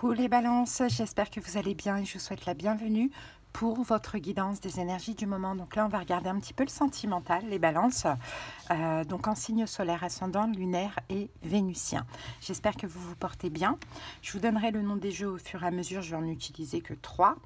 Coucou les balances, j'espère que vous allez bien et je vous souhaite la bienvenue pour votre guidance des énergies du moment. Donc là, on va regarder un petit peu le sentimental, les balances, donc en signe solaire, ascendant, lunaire et vénusien. J'espère que vous vous portez bien. Je vous donnerai le nom des jeux au fur et à mesure, je vais en utiliser que 3.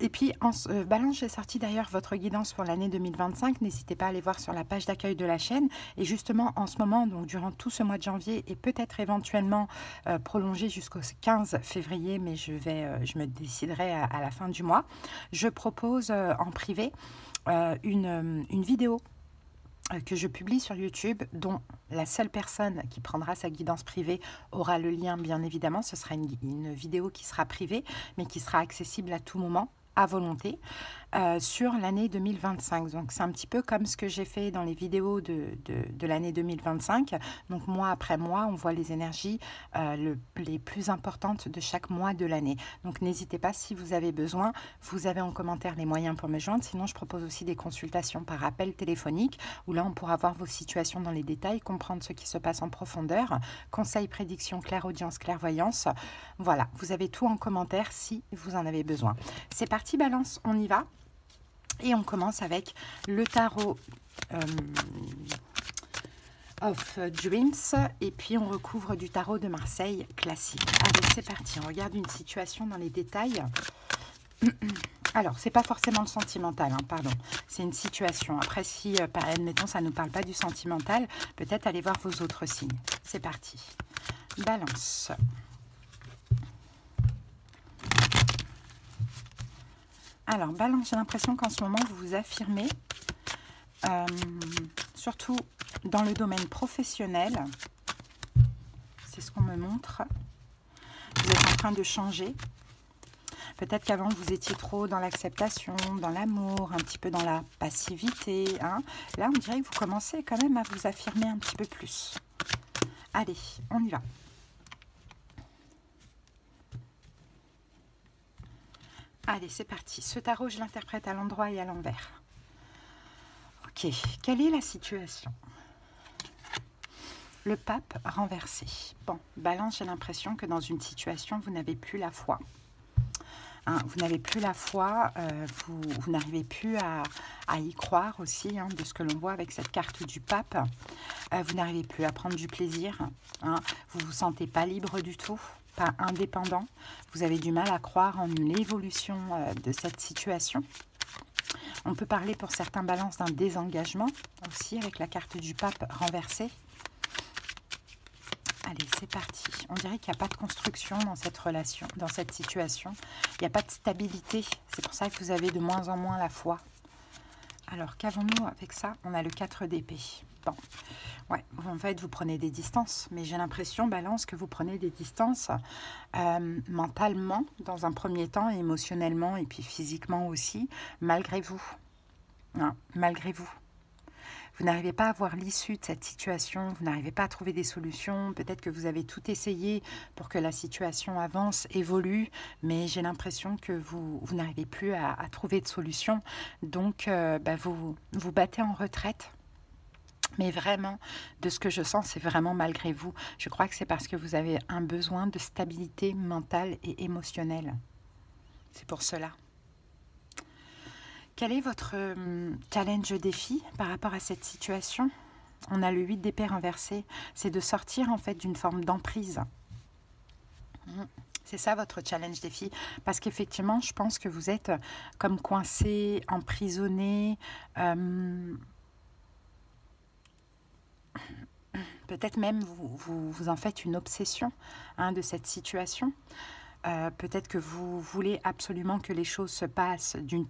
Et puis, en balance, j'ai sorti d'ailleurs votre guidance pour l'année 2025. N'hésitez pas à aller voir sur la page d'accueil de la chaîne. Et justement, en ce moment, donc durant tout ce mois de janvier et peut-être éventuellement prolongé jusqu'au 15 février, mais je me déciderai à la fin du mois, je propose en privé une vidéo que je publie sur YouTube, dont la seule personne qui prendra sa guidance privée aura le lien, bien évidemment. Ce sera une vidéo qui sera privée, mais qui sera accessible à tout moment, à volonté, sur l'année 2025. Donc c'est un petit peu comme ce que j'ai fait dans les vidéos de l'année 2025. Donc mois après mois, on voit les énergies les plus importantes de chaque mois de l'année. Donc n'hésitez pas, si vous avez besoin, vous avez en commentaire les moyens pour me joindre. Sinon, je propose aussi des consultations par appel téléphonique, où là on pourra voir vos situations dans les détails, comprendre ce qui se passe en profondeur, conseils, prédictions, clairaudience, clairvoyance. Voilà, vous avez tout en commentaire si vous en avez besoin. C'est parti Balance, on y va. Et on commence avec le tarot of Dreams. Et puis on recouvre du tarot de Marseille classique. Allez, c'est parti. On regarde une situation dans les détails. Alors, c'est pas forcément le sentimental, hein, pardon. C'est une situation. Après, si, admettons, ça ne parle pas du sentimental, peut-être allez voir vos autres signes. C'est parti. Balance. Alors, Balance, j'ai l'impression qu'en ce moment, vous vous affirmez, surtout dans le domaine professionnel. C'est ce qu'on me montre. Vous êtes en train de changer. Peut-être qu'avant, vous étiez trop dans l'acceptation, dans l'amour, un petit peu dans la passivité. Hein. Là, on dirait que vous commencez quand même à vous affirmer un petit peu plus. Allez, on y va. Allez, c'est parti. Ce tarot, je l'interprète à l'endroit et à l'envers. Ok, quelle est la situation? Le pape renversé. Bon, Balance, j'ai l'impression que dans une situation, vous n'avez plus la foi. Hein, vous n'avez plus la foi, vous n'arrivez plus à y croire aussi, hein, de ce que l'on voit avec cette carte du pape. Vous n'arrivez plus à prendre du plaisir. Hein, vous ne vous sentez pas libre du tout. Pas indépendant, vous avez du mal à croire en l'évolution de cette situation. On peut parler pour certains balances d'un désengagement aussi avec la carte du pape renversée. Allez, c'est parti. On dirait qu'il n'y a pas de construction dans cette relation, dans cette situation. Il n'y a pas de stabilité. C'est pour ça que vous avez de moins en moins la foi. Alors, qu'avons-nous avec ça? On a le 4 d'épée. Bon, ouais, en fait, vous prenez des distances. Mais j'ai l'impression, Balance, que vous prenez des distances mentalement, dans un premier temps, émotionnellement, et puis physiquement aussi, malgré vous. Hein, malgré vous. Vous n'arrivez pas à voir l'issue de cette situation, vous n'arrivez pas à trouver des solutions. Peut-être que vous avez tout essayé pour que la situation avance, évolue, mais j'ai l'impression que vous n'arrivez plus à trouver de solution. Donc, vous vous battez en retraite. Mais vraiment, de ce que je sens, c'est vraiment malgré vous. Je crois que c'est parce que vous avez un besoin de stabilité mentale et émotionnelle. C'est pour cela. Quel est votre challenge défi par rapport à cette situation? On a le 8 d'épée renversé. C'est de sortir en fait d'une forme d'emprise. C'est ça votre challenge défi. Parce qu'effectivement, je pense que vous êtes comme coincé, emprisonné. Peut-être même vous en faites une obsession, hein, de cette situation. Peut-être que vous voulez absolument que les choses se passent d'une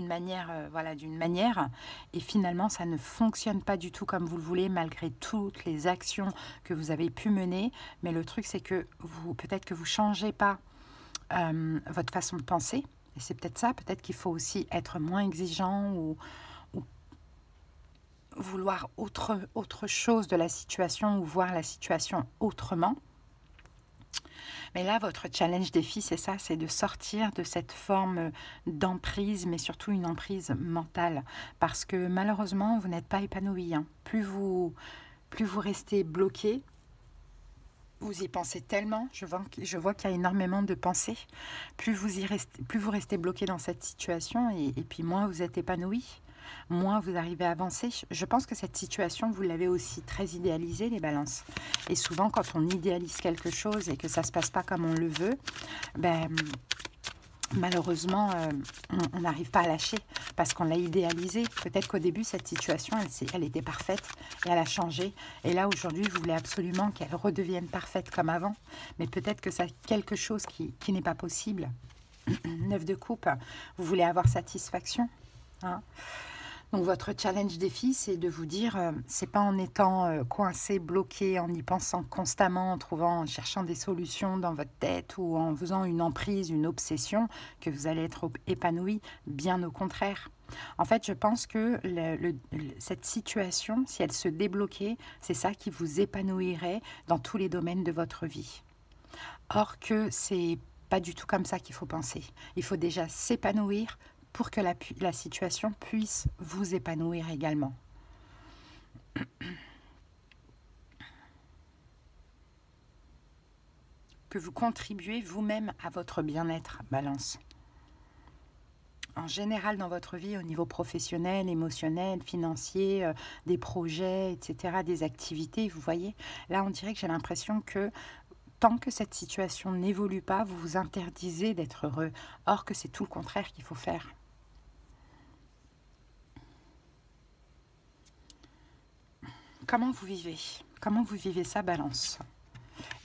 manière, voilà, d'une manière, et finalement ça ne fonctionne pas du tout comme vous le voulez, malgré toutes les actions que vous avez pu mener. Mais le truc, c'est que peut-être que vous changez pas votre façon de penser, et c'est peut-être ça. Peut-être qu'il faut aussi être moins exigeant ou vouloir autre chose de la situation, ou voir la situation autrement. Mais là, votre challenge défi, c'est ça, c'est de sortir de cette forme d'emprise, mais surtout une emprise mentale. Parce que malheureusement, vous n'êtes pas épanoui. Hein. Plus vous restez bloqué, Vous y pensez tellement, je vois qu'il y a énormément de pensées. Plus vous restez bloqué dans cette situation, et puis moins vous êtes épanoui, moins vous arrivez à avancer. Je pense que cette situation, vous l'avez aussi très idéalisée, les balances. Et souvent, quand on idéalise quelque chose et que ça ne se passe pas comme on le veut, ben, malheureusement, on n'arrive pas à lâcher parce qu'on l'a idéalisée. Peut-être qu'au début, cette situation, elle était parfaite et elle a changé. Et là, aujourd'hui, vous voulez absolument qu'elle redevienne parfaite comme avant. Mais peut-être que c'est quelque chose qui n'est pas possible. 9 de coupe, vous voulez avoir satisfaction, hein. Donc votre challenge défi, c'est de vous dire, c'est pas en étant coincé, bloqué, en y pensant constamment, en cherchant des solutions dans votre tête ou en faisant une emprise, une obsession, que vous allez être épanoui. Bien au contraire. En fait, je pense que cette situation, si elle se débloquait, c'est ça qui vous épanouirait dans tous les domaines de votre vie. Or que c'est pas du tout comme ça qu'il faut penser. Il faut déjà s'épanouir pour que la situation puisse vous épanouir également. Que vous contribuez vous-même à votre bien-être, Balance. En général, dans votre vie, au niveau professionnel, émotionnel, financier, des projets, etc., des activités, vous voyez, là, on dirait que j'ai l'impression que tant que cette situation n'évolue pas, vous vous interdisez d'être heureux. Or que c'est tout le contraire qu'il faut faire. Comment vous vivez? Comment vous vivez ça, Balance?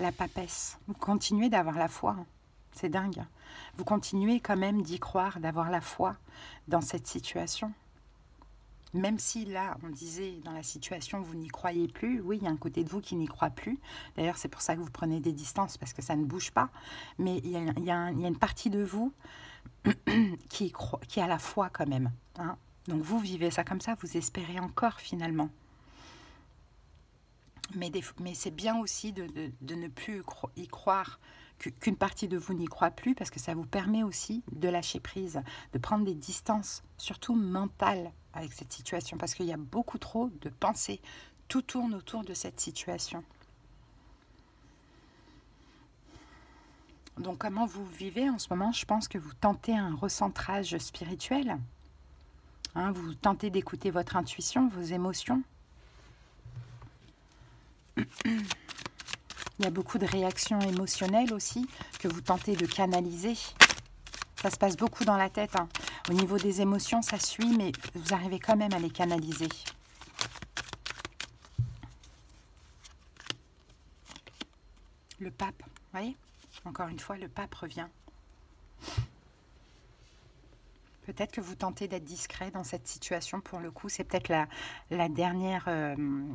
La papesse. Vous continuez d'avoir la foi. C'est dingue. Vous continuez quand même d'y croire, d'avoir la foi dans cette situation. Même si là, on disait, dans la situation, vous n'y croyez plus. Oui, il y a un côté de vous qui n'y croit plus. D'ailleurs, c'est pour ça que vous prenez des distances, parce que ça ne bouge pas. Mais il y a une partie de vous qui a la foi quand même, hein. Donc vous vivez ça comme ça, vous espérez encore finalement. Mais c'est bien aussi de ne plus y croire, qu'une partie de vous n'y croit plus, parce que ça vous permet aussi de lâcher prise, de prendre des distances, surtout mentales, avec cette situation, parce qu'il y a beaucoup trop de pensées. Tout tourne autour de cette situation. Donc comment vous vivez en ce moment? Je pense que vous tentez un recentrage spirituel, hein, vous tentez d'écouter votre intuition, vos émotions. Il y a beaucoup de réactions émotionnelles aussi que vous tentez de canaliser. Ça se passe beaucoup dans la tête, hein. Au niveau des émotions, ça suit, mais vous arrivez quand même à les canaliser. Le pape, vous voyez? Encore une fois, le pape revient. Peut-être que vous tentez d'être discret dans cette situation. Pour le coup, c'est peut-être la dernière,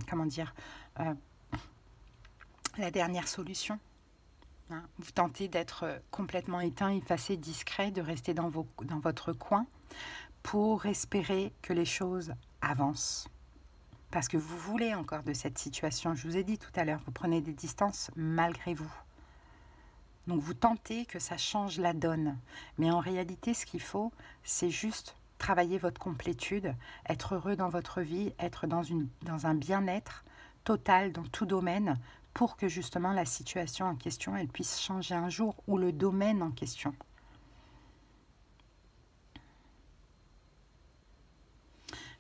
comment dire, la dernière solution. Hein. Vous tentez d'être complètement éteint, effacé, discret, de rester dans votre coin pour espérer que les choses avancent. Parce que vous voulez encore de cette situation. Je vous ai dit tout à l'heure, vous prenez des distances malgré vous. Donc vous tentez que ça change la donne. Mais en réalité, ce qu'il faut, c'est juste travailler votre complétude, être heureux dans votre vie, être dans un bien-être total dans tout domaine, pour que justement la situation en question, elle puisse changer un jour, ou le domaine en question.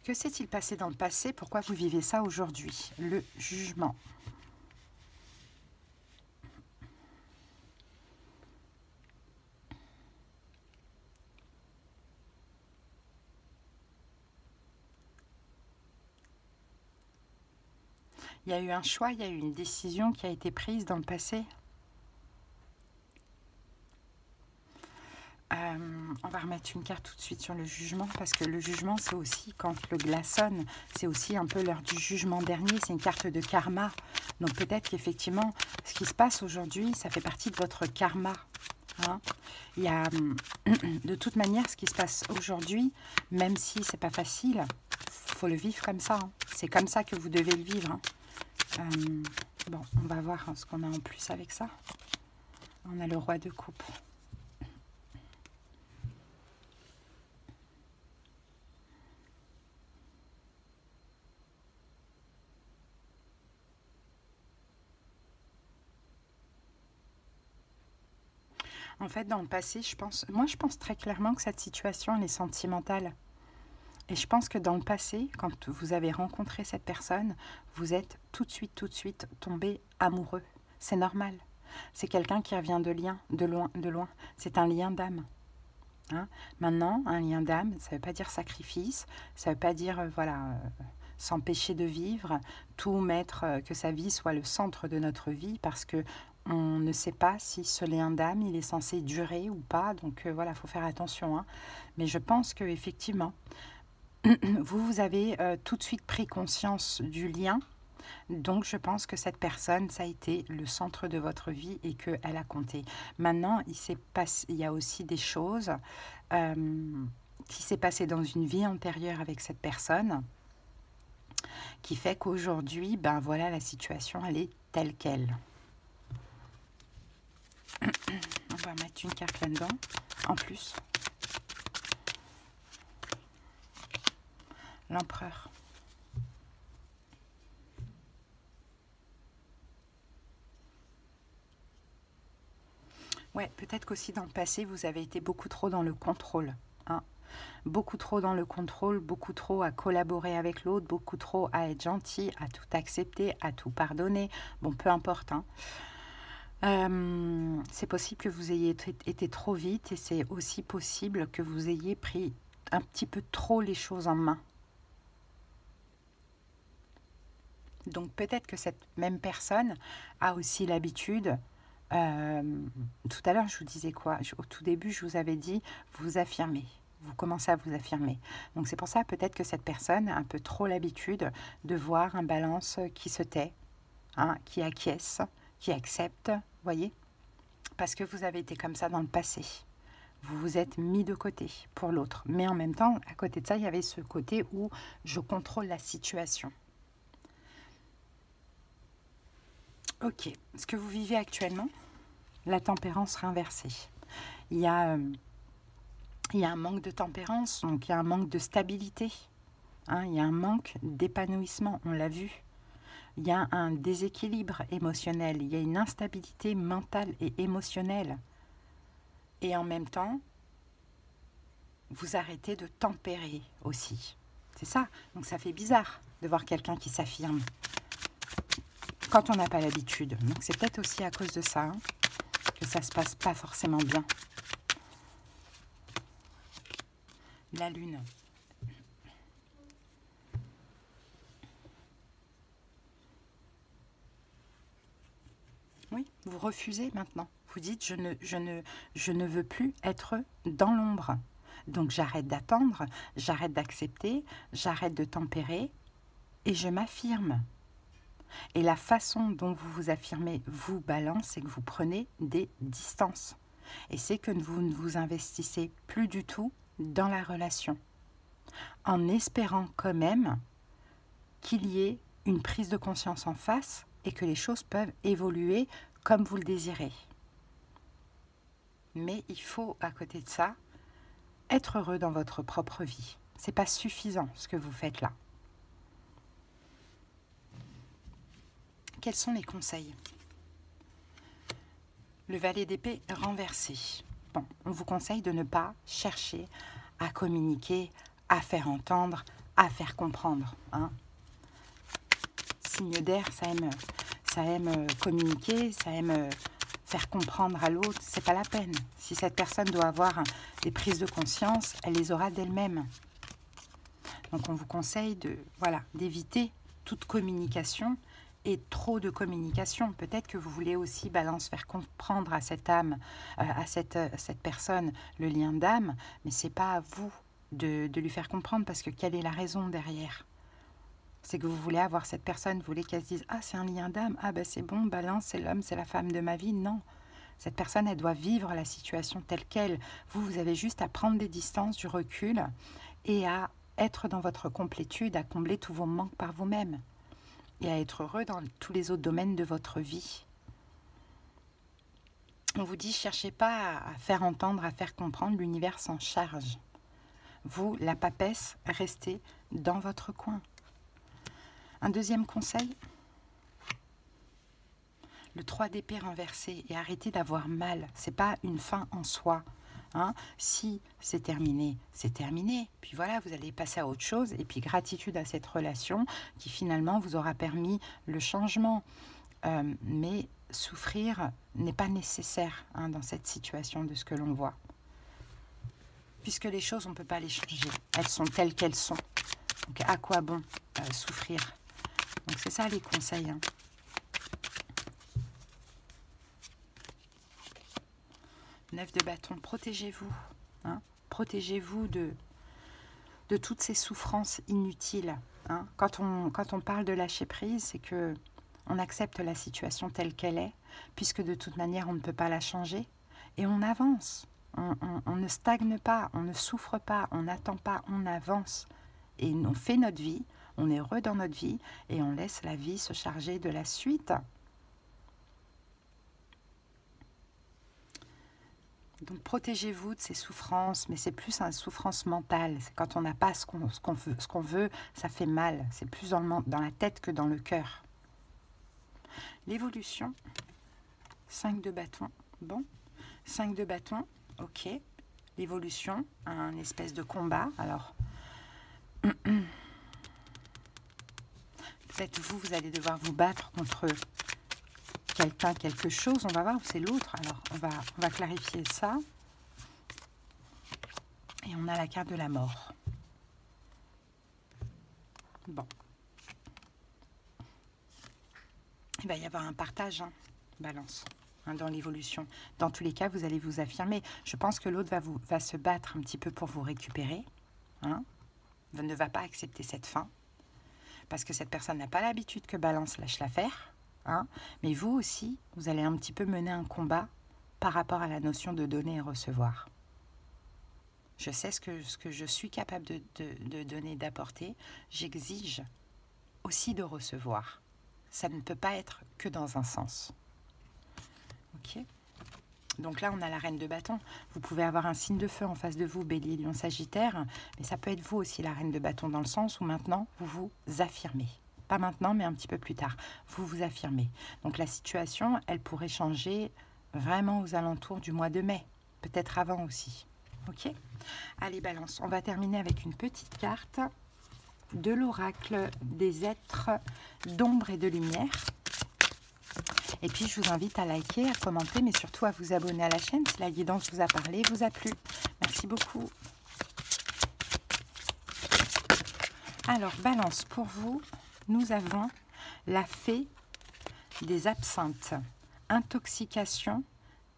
Que s'est-il passé dans le passé? Pourquoi vous vivez ça aujourd'hui? Le jugement. Il y a eu un choix, il y a eu une décision qui a été prise dans le passé. On va remettre une carte tout de suite sur le jugement, parce que le jugement, c'est aussi, quand le glas sonne, c'est aussi un peu l'heure du jugement dernier, c'est une carte de karma. Donc peut-être qu'effectivement, ce qui se passe aujourd'hui, ça fait partie de votre karma. Hein. Il y a, de toute manière, ce qui se passe aujourd'hui, même si c'est pas facile, faut le vivre comme ça. Hein. C'est comme ça que vous devez le vivre. Hein. Bon, on va voir ce qu'on a en plus avec ça. On a le roi de coupe. En fait, dans le passé, moi je pense très clairement que cette situation, elle est sentimentale. Et je pense que dans le passé, quand vous avez rencontré cette personne, vous êtes tout de suite tombé amoureux. C'est normal. C'est quelqu'un qui revient de loin. C'est un lien d'âme. Hein. Maintenant, un lien d'âme, ça ne veut pas dire sacrifice, ça ne veut pas dire, s'empêcher de vivre, tout mettre, que sa vie soit le centre de notre vie, parce que on ne sait pas si ce lien d'âme, il est censé durer ou pas, donc voilà, il faut faire attention. Hein. Mais je pense qu'effectivement, vous avez tout de suite pris conscience du lien, donc je pense que cette personne, ça a été le centre de votre vie et qu'elle a compté. Maintenant, il y a aussi des choses qui s'est passé dans une vie antérieure avec cette personne, qui fait qu'aujourd'hui, ben voilà, la situation, elle est telle qu'elle. On va mettre une carte là-dedans, en plus. L'empereur. Ouais, peut-être qu'aussi dans le passé, vous avez été beaucoup trop dans le contrôle. Hein. Beaucoup trop dans le contrôle, beaucoup trop à collaborer avec l'autre, beaucoup trop à être gentil, à tout accepter, à tout pardonner. Bon, peu importe. Hein. C'est possible que vous ayez été trop vite et c'est aussi possible que vous ayez pris un petit peu trop les choses en main. Donc peut-être que cette même personne a aussi l'habitude, tout à l'heure je vous disais quoi, au tout début je vous avais dit vous affirmez, vous commencez à vous affirmer. Donc c'est pour ça peut-être que cette personne a un peu trop l'habitude de voir un balance qui se tait, hein, qui acquiesce, qui accepte, voyez, parce que vous avez été comme ça dans le passé. Vous vous êtes mis de côté pour l'autre. Mais en même temps, à côté de ça, il y avait ce côté où je contrôle la situation. Ok, ce que vous vivez actuellement, la tempérance renversée. Il y a un manque de tempérance, donc il y a un manque de stabilité. Hein, il y a un manque d'épanouissement, on l'a vu. Il y a un déséquilibre émotionnel, il y a une instabilité mentale et émotionnelle. Et en même temps, vous arrêtez de tempérer aussi. C'est ça, donc ça fait bizarre de voir quelqu'un qui s'affirme quand on n'a pas l'habitude. Donc c'est peut-être aussi à cause de ça hein, que ça se passe pas forcément bien. La lune. Oui, vous refusez maintenant. Vous dites je ne veux plus être dans l'ombre. Donc j'arrête d'attendre, j'arrête d'accepter, j'arrête de tempérer et je m'affirme. Et la façon dont vous vous affirmez, vous balance, c'est que vous prenez des distances. Et c'est que vous ne vous investissez plus du tout dans la relation. En espérant quand même qu'il y ait une prise de conscience en face et que les choses peuvent évoluer comme vous le désirez. Mais il faut, à côté de ça, être heureux dans votre propre vie. Ce n'est pas suffisant ce que vous faites là. Quels sont les conseils? Le valet d'épée renversé. Bon, on vous conseille de ne pas chercher à communiquer, à faire entendre, à faire comprendre. Hein. Signe d'air, ça aime communiquer, ça aime faire comprendre à l'autre. C'est pas la peine. Si cette personne doit avoir des prises de conscience, elle les aura d'elle-même. Donc on vous conseille d'éviter toute communication et trop de communication. Peut-être que vous voulez aussi, Balance, faire comprendre à cette âme, à cette personne, le lien d'âme, mais c'est pas à vous de lui faire comprendre, parce que quelle est la raison derrière? C'est que vous voulez avoir cette personne, vous voulez qu'elle se dise « Ah, c'est un lien d'âme, ah ben c'est bon, Balance, c'est l'homme, c'est la femme de ma vie. » Non, cette personne, elle doit vivre la situation telle qu'elle. Vous avez juste à prendre des distances, du recul, et à être dans votre complétude, à combler tous vos manques par vous-même. Et à être heureux dans tous les autres domaines de votre vie. On vous dit, cherchez pas à faire entendre, à faire comprendre, l'univers s'en charge. Vous, la papesse, restez dans votre coin. Un deuxième conseil, le 3 d'épée renversé, et arrêtez d'avoir mal. C'est pas une fin en soi. Hein. Si c'est terminé, c'est terminé. Puis voilà, vous allez passer à autre chose. Et puis gratitude à cette relation qui finalement vous aura permis le changement. Mais souffrir n'est pas nécessaire hein, dans cette situation de ce que l'on voit. Puisque les choses, on ne peut pas les changer. Elles sont telles qu'elles sont. Donc à quoi bon souffrir? Donc c'est ça les conseils. Hein. Neuf de bâton, protégez-vous. Hein. Protégez-vous de toutes ces souffrances inutiles. Hein. Quand on parle de lâcher prise, c'est que on accepte la situation telle qu'elle est, puisque de toute manière, on ne peut pas la changer. Et on avance. On ne stagne pas, on ne souffre pas, on n'attend pas, on avance. Et on fait notre vie, on est heureux dans notre vie, et on laisse la vie se charger de la suite. Donc protégez-vous de ces souffrances, mais c'est plus une souffrance mentale. C'est quand on n'a pas ce qu'on veut, ça fait mal. C'est plus dans la tête que dans le cœur. L'évolution, 5 de bâton. Bon, 5 de bâton, ok. L'évolution, un espèce de combat. Alors, peut-être vous allez devoir vous battre contre quelqu'un, quelque chose, on va voir où c'est l'autre. Alors, on va clarifier ça. Et on a la carte de la mort. Bon. Il va y avoir un partage, hein, balance, hein, dans l'évolution. Dans tous les cas, vous allez vous affirmer. Je pense que l'autre va se battre un petit peu pour vous récupérer. Hein, ne va pas accepter cette fin. Parce que cette personne n'a pas l'habitude que balance lâche l'affaire. Hein, mais vous aussi, vous allez un petit peu mener un combat par rapport à la notion de donner et recevoir. Je sais ce que je suis capable de donner, d'apporter. J'exige aussi de recevoir. Ça ne peut pas être que dans un sens. Ok. Donc là, on a la reine de bâton. Vous pouvez avoir un signe de feu en face de vous, Bélier, Lion, Sagittaire. Mais ça peut être vous aussi, la reine de bâton, dans le sens où maintenant, vous vous affirmez. Pas maintenant, mais un petit peu plus tard. Vous vous affirmez. Donc la situation, elle pourrait changer vraiment aux alentours du mois de mai. Peut-être avant aussi. Ok. Allez, balance. On va terminer avec une petite carte de l'oracle des êtres d'ombre et de lumière. Et puis, je vous invite à liker, à commenter, mais surtout à vous abonner à la chaîne si la guidance vous a parlé, vous a plu. Merci beaucoup. Alors, balance, pour vous, nous avons la fée des absinthes. Intoxication,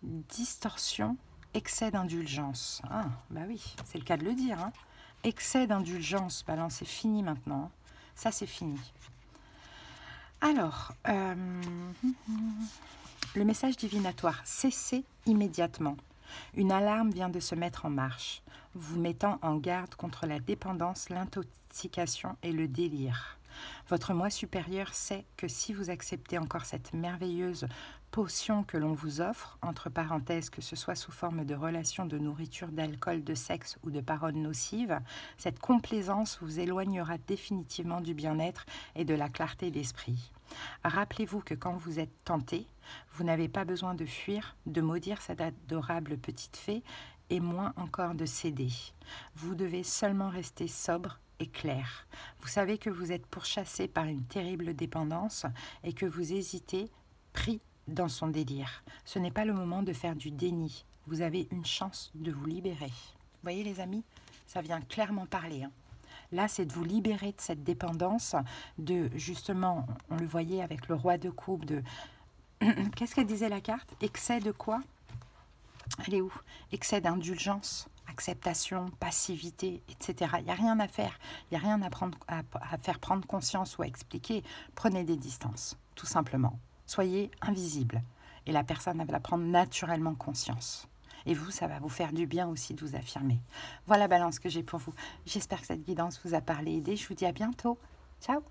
distorsion, excès d'indulgence. Ah, bah oui, c'est le cas de le dire. Hein. Excès d'indulgence, balance, c'est fini maintenant. Ça, c'est fini. Alors, le message divinatoire, cessez immédiatement. Une alarme vient de se mettre en marche, vous mettant en garde contre la dépendance, l'intoxication et le délire. Votre moi supérieur sait que si vous acceptez encore cette merveilleuse potion que l'on vous offre, entre parenthèses, que ce soit sous forme de relations de nourriture, d'alcool, de sexe ou de paroles nocives, cette complaisance vous éloignera définitivement du bien-être et de la clarté d'esprit. Rappelez-vous que quand vous êtes tenté, vous n'avez pas besoin de fuir, de maudire cette adorable petite fée et moins encore de céder. Vous devez seulement rester sobre et clair. Vous savez que vous êtes pourchassé par une terrible dépendance et que vous hésitez, pris dans son délire. Ce n'est pas le moment de faire du déni. Vous avez une chance de vous libérer. Vous voyez les amis, ça vient clairement parler. Hein. Là, c'est de vous libérer de cette dépendance, de justement, on le voyait avec le roi de coupe, de... Qu'est-ce qu'elle disait la carte? Excès de quoi? Elle est où? Excès d'indulgence, acceptation, passivité, etc. Il n'y a rien à faire, il n'y a rien à faire prendre conscience ou à expliquer. Prenez des distances, tout simplement. Soyez invisible et la personne va prendre naturellement conscience. Et vous, ça va vous faire du bien aussi de vous affirmer. Voilà, balance, que j'ai pour vous. J'espère que cette guidance vous a parlé, aidé. Je vous dis à bientôt. Ciao!